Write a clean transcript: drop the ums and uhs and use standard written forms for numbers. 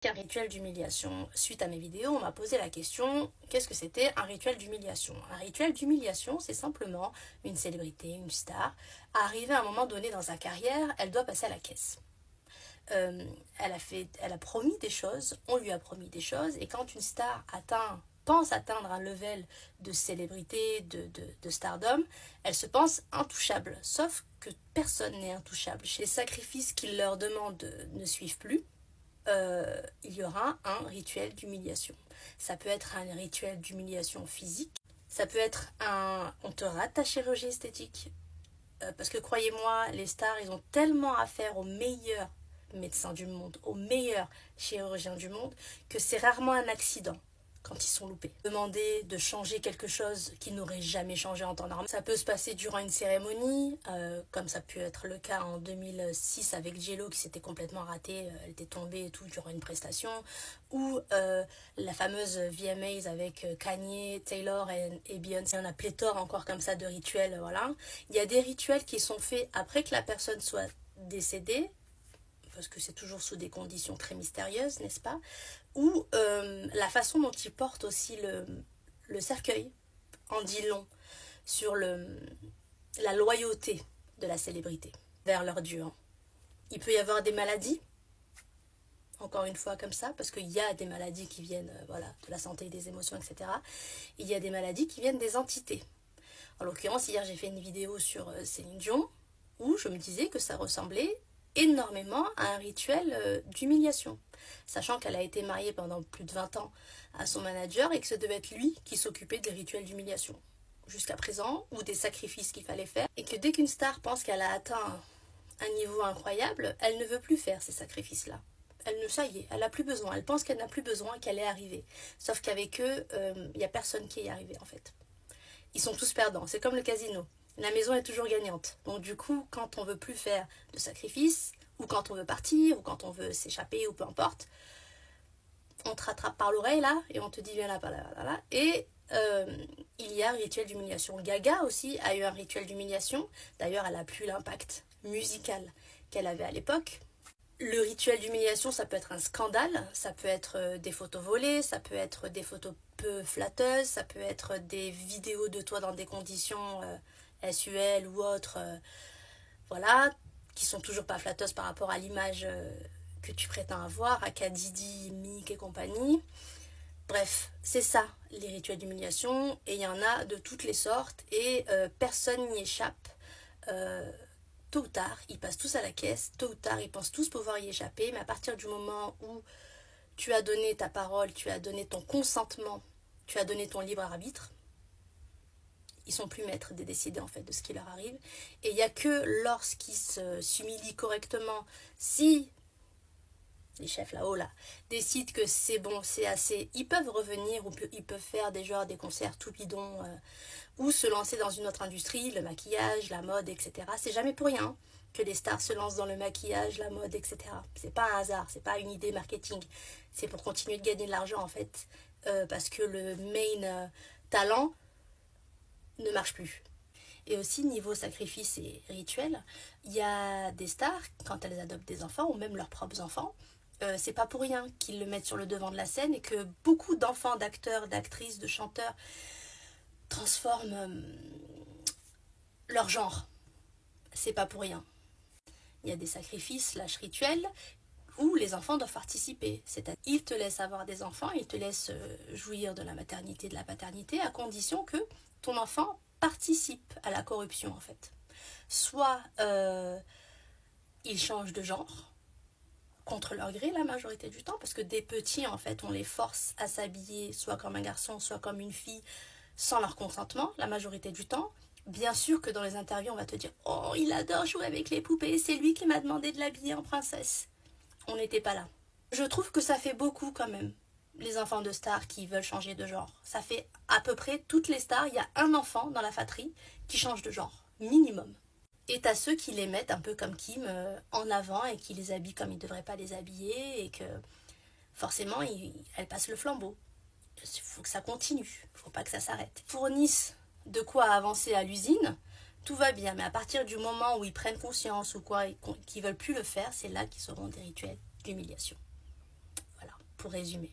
Un rituel d'humiliation. Suite à mes vidéos, on m'a posé la question, qu'est-ce que c'était un rituel d'humiliation? Un rituel d'humiliation, c'est simplement une célébrité, une star, arrivée à un moment donné dans sa carrière, elle doit passer à la caisse. Elle a promis des choses, on lui a promis des choses, et quand une star pense atteindre un level de célébrité, de stardom, elle se pense intouchable. Sauf que personne n'est intouchable. Les sacrifices qu'il leur demande ne suivent plus. Il y aura un rituel d'humiliation. Ça peut être un rituel d'humiliation physique, ça peut être on te rate ta chirurgie esthétique, parce que croyez-moi, les stars, ils ont tellement affaire aux meilleurs médecins du monde, aux meilleurs chirurgiens du monde, que c'est rarement un accident quand ils sont loupés. Demander de changer quelque chose qui n'aurait jamais changé en temps normal. Ça peut se passer durant une cérémonie, comme ça peut être le cas en 2006 avec J.Lo qui s'était complètement ratée, elle était tombée et tout durant une prestation, ou la fameuse VMAs avec Kanye, Taylor et Beyoncé. Il y en a pléthore encore comme ça de rituels, voilà. Il y a des rituels qui sont faits après que la personne soit décédée, parce que c'est toujours sous des conditions très mystérieuses, n'est-ce pas? Ou la façon dont ils portent aussi le cercueil en dit long sur la loyauté de la célébrité vers leur dieu. Il peut y avoir des maladies, encore une fois comme ça, parce qu'il y a des maladies qui viennent de la santé, des émotions, etc. Il y a des maladies qui viennent des entités. En l'occurrence, hier j'ai fait une vidéo sur Céline Dion, où je me disais que ça ressemblait énormément à un rituel d'humiliation, sachant qu'elle a été mariée pendant plus de 20 ans à son manager et que ce devait être lui qui s'occupait des rituels d'humiliation jusqu'à présent, ou des sacrifices qu'il fallait faire, et que dès qu'une star pense qu'elle a atteint un niveau incroyable, elle ne veut plus faire ces sacrifices-là. Ça y est, elle n'a plus besoin, elle pense qu'elle n'a plus besoin, qu'elle est arrivée. Sauf qu'avec eux, il n'y a personne qui est arrivé en fait. Ils sont tous perdants, c'est comme le casino. La maison est toujours gagnante. Donc du coup, quand on veut plus faire de sacrifices, ou quand on veut partir, ou quand on veut s'échapper, ou peu importe, on te rattrape par l'oreille là, et on te dit viens là, par là, là, là. Et il y a un rituel d'humiliation. Gaga aussi a eu un rituel d'humiliation. D'ailleurs, elle n'a plus l'impact musical qu'elle avait à l'époque. Le rituel d'humiliation, ça peut être un scandale, ça peut être des photos volées, ça peut être des photos peu flatteuses, ça peut être des vidéos de toi dans des conditions SUL ou autres, voilà, qui sont toujours pas flatteuses par rapport à l'image que tu prétends avoir, à Didi, Mick et compagnie. Bref, c'est ça, les rituels d'humiliation, et il y en a de toutes les sortes, et personne n'y échappe. Tôt ou tard, ils passent tous à la caisse, tôt ou tard, ils pensent tous pouvoir y échapper, mais à partir du moment où tu as donné ta parole, tu as donné ton consentement, tu as donné ton libre arbitre, ils sont plus maîtres de décider en fait de ce qui leur arrive. Et il n'y a que lorsqu'ils s'humilient correctement, si les chefs là-haut là décident que c'est bon, c'est assez, ils peuvent revenir, ou ils peuvent faire des concerts tout bidons, ou se lancer dans une autre industrie, le maquillage, la mode, etc. C'est jamais pour rien que les stars se lancent dans le maquillage, la mode, etc. C'est pas un hasard, c'est pas une idée marketing, c'est pour continuer de gagner de l'argent en fait, parce que le main talent ne marche plus. Et aussi niveau sacrifice et rituel, il y a des stars, quand elles adoptent des enfants, ou même leurs propres enfants, c'est pas pour rien qu'ils le mettent sur le devant de la scène, et que beaucoup d'enfants, d'acteurs, d'actrices, de chanteurs transforment leur genre. C'est pas pour rien. Il y a des sacrifices /rituels où les enfants doivent participer. C'est-à-dire, ils te laissent avoir des enfants, ils te laissent jouir de la maternité, de la paternité, à condition que ton enfant participe à la corruption en fait. Soit ils changent de genre, contre leur gré la majorité du temps, parce que des petits en fait on les force à s'habiller soit comme un garçon, soit comme une fille, sans leur consentement, la majorité du temps. Bien sûr que dans les interviews, on va te dire « Oh, il adore jouer avec les poupées, c'est lui qui m'a demandé de l'habiller en princesse. » On n'était pas là. Je trouve que ça fait beaucoup quand même, les enfants de stars qui veulent changer de genre. Ça fait à peu près toutes les stars, il y a un enfant dans la fratrie qui change de genre, minimum. Et t'as ceux qui les mettent un peu comme Kim en avant et qui les habillent comme ils ne devraient pas les habiller, et que forcément, elles passent le flambeau. Il faut que ça continue, il ne faut pas que ça s'arrête. Ils fournissent de quoi avancer à l'usine, tout va bien, mais à partir du moment où ils prennent conscience ou quoi, qu'ils ne veulent plus le faire, c'est là qu'ils auront des rituels d'humiliation. Voilà. pour résumer.